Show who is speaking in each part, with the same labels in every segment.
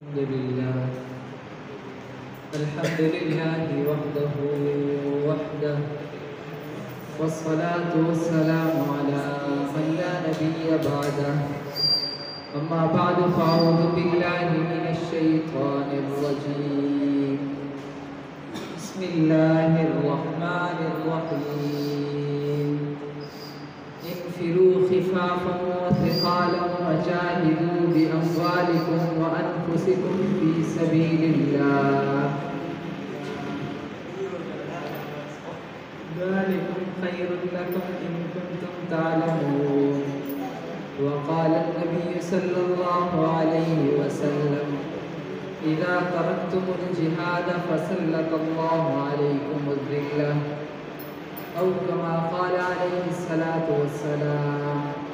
Speaker 1: الحمد لله وحده والصلاة والسلام على من لا نبي بعده أما بعد فأعوذ بالله من الشيطان الرجيم بسم الله الرحمن الرحيم انفروا خفافا وثقالا وجاهدوا بأموالكم وأنفسكم في سبيل الله ذلكم خير لكم إن كنتم تعلمون وقال النبي صلى الله عليه وسلم إذا تركتم الجهاد فسلط الله عليكم الذلة أو كما قال عليه الصلاة والسلام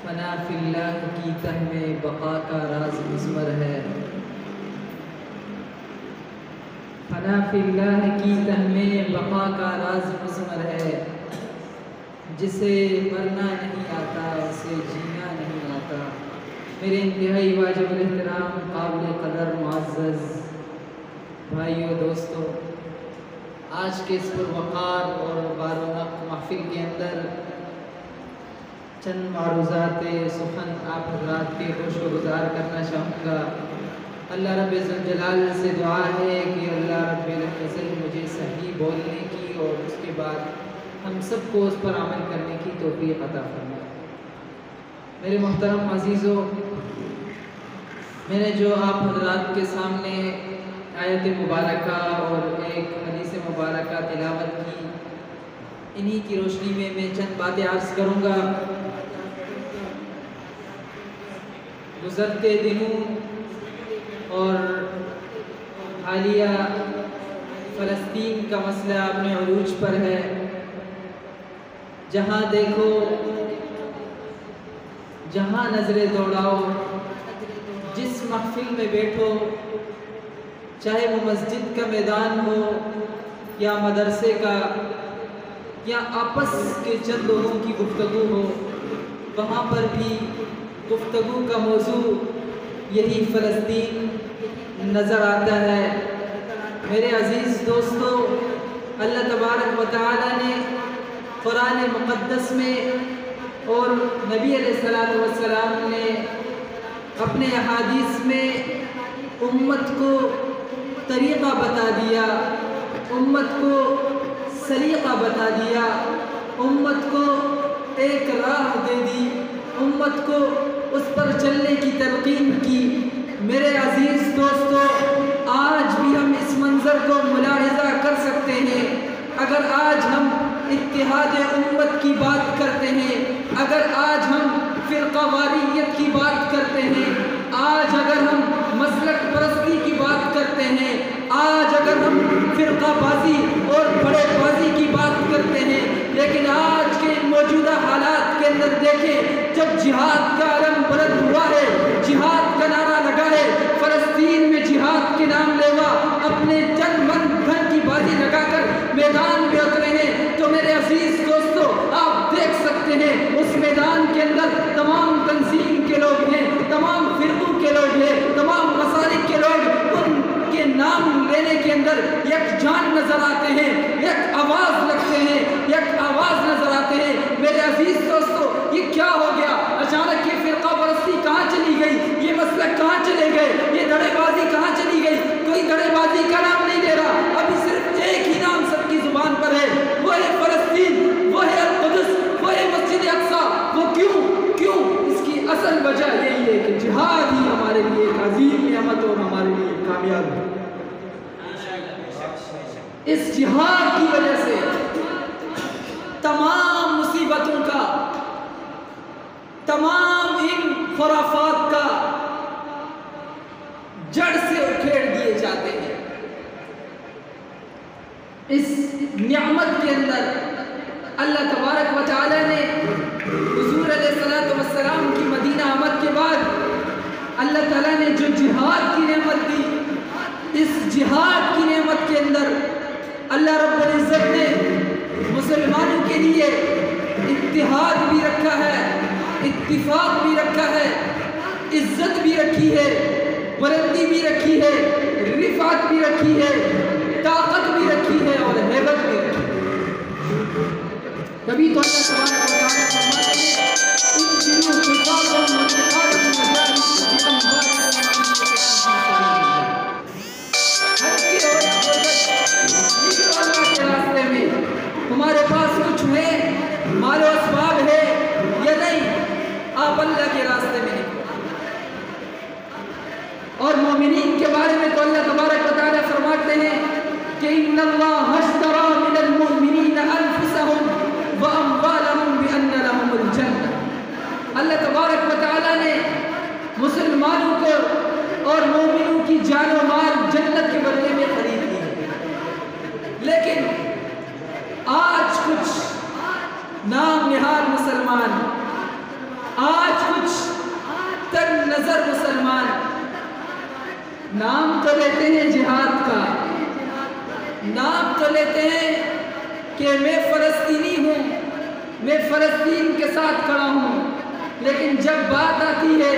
Speaker 1: فنا فی اللہ کی تہ میں بقا کا راز مضمر ہے فنا فی اللہ کی تہ میں بقا کا راز مضمر ہے جسے مرنا نہیں آتا اسے جینا نہیں آتا میرے انتہائی واجب الاحترام قابل قدر معزز بھائیو دوستو آج کے اس پروقار اور بارونق محفل کے اندر چند معروضات سخن آپ حضرات کے خوش و گزار کرنا چاہوں گا اللہ رب ذوالجلال سے دعا ہے کہ اللہ رب العزت مجھے صحیح بولنے کی اور اس کے بعد ہم سب کو اس پر عمل کرنے کی توفیق عطا فرمائے میرے محترم عزیزو میں نے جو آپ حضرات کے سامنے آیت مبارکہ اور ایک حدیث مبارکہ تلاوت کی انہی کی روشنی میں چند باتیں عرض کروں گا گزرتے دنوں اور حالیہ فلسطین کا مسئلہ اپنے عروج پر ہے جہاں دیکھو جہاں نظریں دوڑاؤ جس محفل میں بیٹھو چاہے وہ مسجد کا میدان ہو یا مدرسے کا یا آپس کے چند لوگوں کی گفتگو ہو وہاں پر بھی گفتگو کا موضوع یہی فلسطین نظر آتا ہے میرے عزیز دوستو اللہ تبارک و تعالی نے قرآن مقدس میں اور نبی علیہ السلام نے اپنے احادیث میں امت کو طریقہ بتا دیا امت کو سلیقہ بتا دیا امت کو ایک راہ دے دی امت کو اس پر چلنے کی تلقین کی میرے عزیز دوستو آج بھی ہم اس منظر کو ملاحظہ کر سکتے ہیں اگر آج ہم اتحاد امت کی بات کرتے ہیں اگر آج ہم فرقہ واریت کی بات کرتے ہیں آج اگر ہم مسلک پرستی کی بات کرتے ہیں آج اگر ہم فرقہ بازی اور بڑے بازی کی بات کرتے ہیں لیکن آج کے موجودہ حالات کے اندر دیکھیں جب جہاد کا علم بلند ہوا ہے جہاد کا نعرہ لگا ہے فلسطین میں جہاد کے نام لیوا اپنے جن من دھن کی بازی لگا کر میدان میں اترے ہیں تو میرے عزیز دوستو آپ دیکھ سکتے ہیں اس میدان کے اندر تمام تنظیم کے لوگ ہیں تمام فرقوں کے لوگ ہیں تمام مسالک کے لوگ ان کے نام لینے کے اندر یک جان نظر آتے ہیں یک آواز لگتے ہیں یک آواز نظر آتے ہیں میرے عزیز دوستو یہ کیا ہو گیا اچانک یہ فرقہ پرستی کہاں چلی گئی یہ مسلک کہاں چلے گئے یہ دڑے بازی کہاں چلی گئی کوئی دڑے بازی کا نام نہیں لے رہا ابھی صرف ایک ہی نام سب کی زبان پر ہے وہ ہے فلسطین وہ ہے القدس وہ ہے مسجد اقصی وہ کیوں اس کی اصل وجہ یہی ہے کہ جہاد ہی ہمارے لیے ایک عظیم نعمت اور ہمارے لیے کامیاب ہے اس جہاد کی وجہ سے تمام مصیبتوں کا تمام ان خرافات کا جڑ سے اکھیڑ دیے جاتے ہیں اس نعمت کے اندر اللہ تبارک و تعالی نے حضور علیہ السلام کی مدینہ آمد کے بعد اللہ تعالی نے جو جہاد کی نعمت دی اس جہاد کی نعمت کے اندر اللہ رب العزت نے مسلمانوں کے لیے اتحاد بھی رکھا ہے اتفاق بھی رکھا ہے عزت بھی رکھی ہے بلندی بھی رکھی ہے، رفعت بھی رکھی ہے، طاقت بھی رکھی ہے اور ہیبت بھی رکھی ہے۔ کبھی تو اللہ تبارک و تعالیٰ فرماتے ہیں انفروا خفافا وثقالا وجاہدوا باموالکم وانفسکم فی سبیل اللہ۔ نکلو اللہ کے راستے میں، تمہارے پاس کچھ ہے، مال و اسباب ہے یا نہیں، آپ اللہ کے راستے میں نکلو۔ اور مومنین کے بارے میں تو اللہ تبارک و تعالیٰ فرماتے ہیں کہ ان اللہ اشتری من المؤمنین انفسهم واموالهم بان لهم الجنہ۔ اللہ تبارک و تعالیٰ نے مسلمانوں کو اور مومنوں کی جان و مال جنت کے بدلے میں خرید لی ہے۔ لیکن آج کچھ نام نہاد مسلمان، آج کچھ تنگ نظر مسلمان نام تو لیتے ہیں جہاد کا، نام تو لیتے ہیں کہ میں فلسطینی ہوں، میں فلسطین کے ساتھ کھڑا ہوں، لیکن جب بات آتی ہے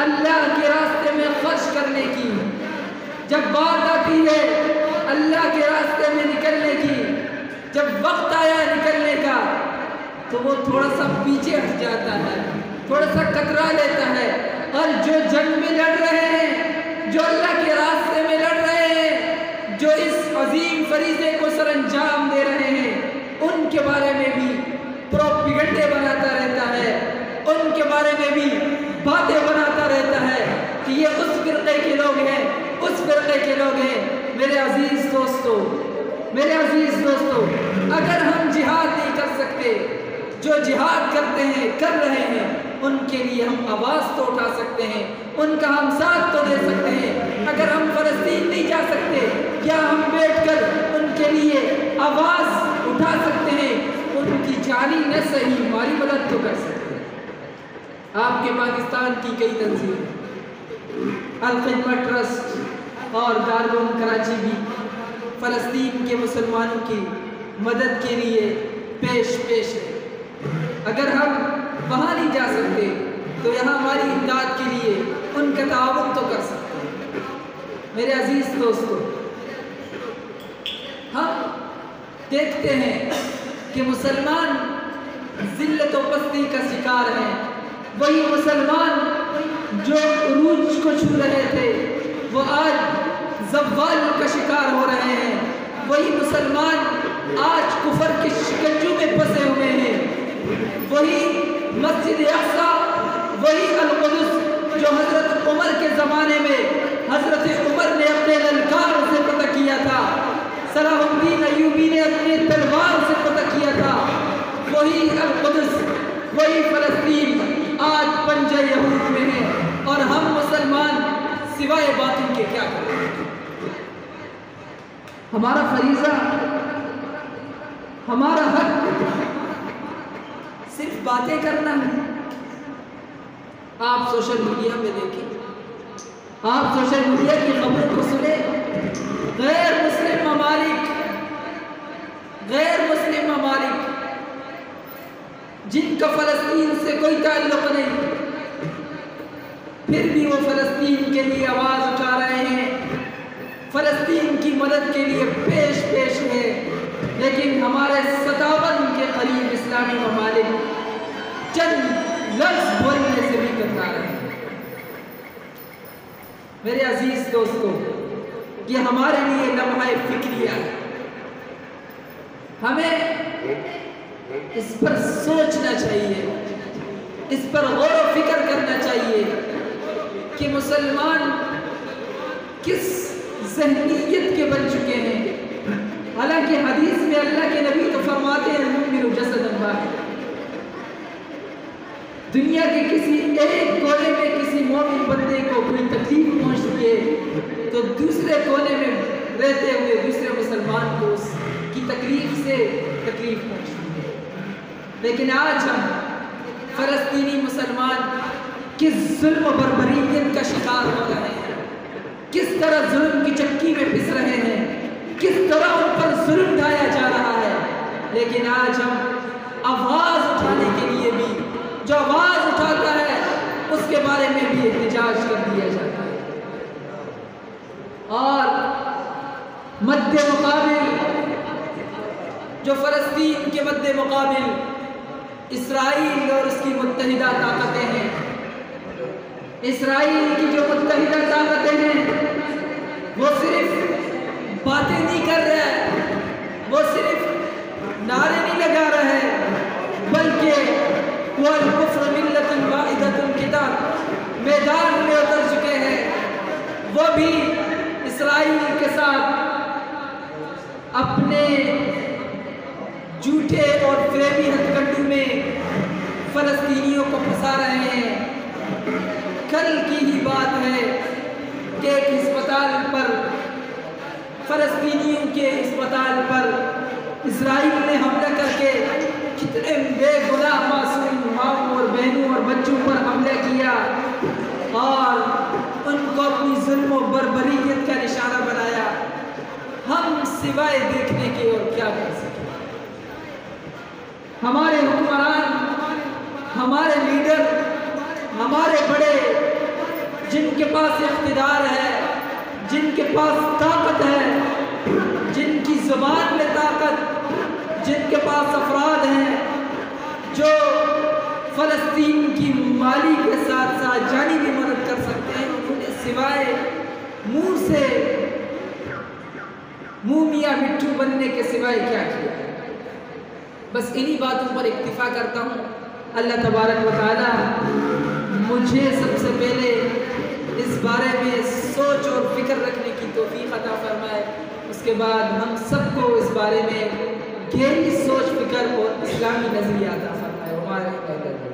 Speaker 1: اللہ کے راستے میں خرچ کرنے کی، جب بات آتی ہے اللہ کے راستے میں نکلنے کی، جب وقت آیا نکلنے کا تو وہ تھوڑا سا پیچھے ہٹ جاتا ہے، تھوڑا سا کترا لیتا ہے۔ اور جو جنگ میں لڑ رہے ہیں، جو اللہ کے راستے میں لڑ رہے ہیں، جو اس عظیم فریضے کو سر انجام دے رہے ہیں، ان کے بارے میں بھی پروپیگنڈے بناتا رہتا ہے، ان کے بارے میں بھی باتیں بناتا رہتا ہے کہ یہ اس فرقے کے لوگ ہیں، اس فرقے کے لوگ ہیں۔ میرے عزیز دوستو، میرے عزیز دوستو، اگر ہم جہاد نہیں کر سکتے، جو جہاد کرتے ہیں، کر رہے ہیں، ان کے لیے ہم آواز تو اٹھا سکتے ہیں، ان کا ہم ساتھ تو دے سکتے ہیں۔ اگر ہم فلسطین نہیں جا سکتے، کیا ہم بیٹھ کر ان کے لیے آواز اٹھا سکتے ہیں؟ ان کی جانی نہ صحیح ہماری مدد تو کر سکتے ہیں۔ آپ کے پاکستان کی کئی تنظیمیں، الخدمہ ٹرسٹ اور دارالعلوم کراچی بھی فلسطین کے مسلمانوں کی مدد کے لیے پیش ہے۔ اگر ہم وہاں نہیں جا سکتے تو یہاں ہماری امداد کے لیے ان کا تعاون تو کر سکتے ہیں۔ میرے عزیز دوستو، ہم دیکھتے ہیں کہ مسلمان ذلت و پستی کا شکار ہیں۔ وہی مسلمان جو عروج کو چھو رہے تھے وہ آج زوال کا شکار ہو رہے ہیں۔ وہی مسلمان آج کفر کے شکنجوں میں پھنسے ہوئے ہیں۔ وہی مسجد اقصیٰ، وہی القدس جو حضرت عمر کے زمانے میں حضرت عمر نے اپنے للکار سے فتح کیا تھا، صلاح الدین ایوبی نے اپنی تلوار سے فتح کیا تھا، وہی القدس، وہی فلسطین آج پنجہ یہود میں ہے، اور ہم مسلمان سوائے باطل کے کیا کریں؟ ہمارا فریضہ، ہمارا حق صرف باتیں کرنا ہے۔ آپ سوشل میڈیا پہ دیکھیں، آپ سوشل میڈیا کی خبروں کو سنیں، غیر مسلم ممالک جن کا فلسطین سے کوئی تعلق نہیں، پھر بھی وہ فلسطین کے لیے آواز اٹھا رہے ہیں، فلسطین کی مدد کے لیے پیش ہے، لیکن ہمارے 57 کے قریب اسلامی ممالک چند لفظ بولنے سے بھی کترا رہے ہیں۔ میرے عزیز دوستو، یہ ہمارے لیے لمحہ فکریہ ہے۔ ہمیں اس پر سوچنا چاہیے، اس پر غور و فکر کرنا چاہیے کہ مسلمان کس ذہنیت کے بن چکے ہیں۔ حالانکہ حدیث میں اللہ کے نبی تو فرماتے ہیں المؤمن جسد واحد۔ دنیا کے کسی ایک کونے میں کسی مومن بندے کو کوئی تکلیف پہنچتی ہے تو دوسرے کونے میں رہتے ہوئے دوسرے مسلمان کو اس کی تکلیف سے تکلیف پہنچتی ہے۔ لیکن آج ہم فلسطینی مسلمان کس ظلم و بربریت کا شکار ہو رہے ہیں، کس طرح ظلم کی چکی میں پھنس رہے ہیں، کس طرح ان پر ظلم ڈھایا جا رہا ہے۔ لیکن آج ہم آواز اٹھانے کے لیے بھی، جو آواز اٹھاتا ہے اس کے بارے میں بھی احتجاج کر دیا جاتا ہے۔ مد مقابل جو فلسطین کے مد مقابل اسرائیل اور اس کی متحدہ طاقتیں ہیں، اسرائیل کی جو متحدہ طاقتیں ہیں وہ صرف باتیں نہیں کر رہے، وہ صرف نعرے نہیں لگا رہے، بلکہ وہ الکفر ملت واحدۃ الکتاب میدان میں اتر چکے ہیں۔ وہ بھی اسرائیل کے ساتھ اپنے جھوٹے اور فریبی ہتھ کنڈوں میں فلسطینیوں کو پھنسا رہے ہیں۔ کل کی ہی بات ہے کہ ایک ہسپتال پر، فلسطینیوں کے ہسپتال پر اسرائیل نے حملہ کر کے کتنے بے گناہ معصوم ماؤں اور بہنوں اور بچوں پر حملہ کیا اور ان کو اپنی ظلم و بربریت کا نشانہ بنایا۔ ہم سوائے دیکھنے کے اور کیا کر سکتے؟ ہمارے حکمران، ہمارے لیڈر، ہمارے بڑے جن کے پاس اقتدار ہے، جن کے پاس طاقت ہے، جن کی زبان میں طاقت، جن کے پاس افراد ہیں جو فلسطین کی مالی کے ساتھ ساتھ جانی بھی مدد کر سکتے ہیں، انہوں نے سوائے منہ سے منہ میاں مٹھو بننے کے سوائے کیا کیا؟ بس انہی باتوں پر اکتفا کرتا ہوں۔ اللہ تبارک و تعالی مجھے سب سے پہلے اس بارے میں سوچ اور فکر رکھنے کی توفیق عطا فرمائے، اس کے بعد ہم سب کو اس بارے میں گہری سوچ فکر اور اسلامی نظریہ عطا فرمائے۔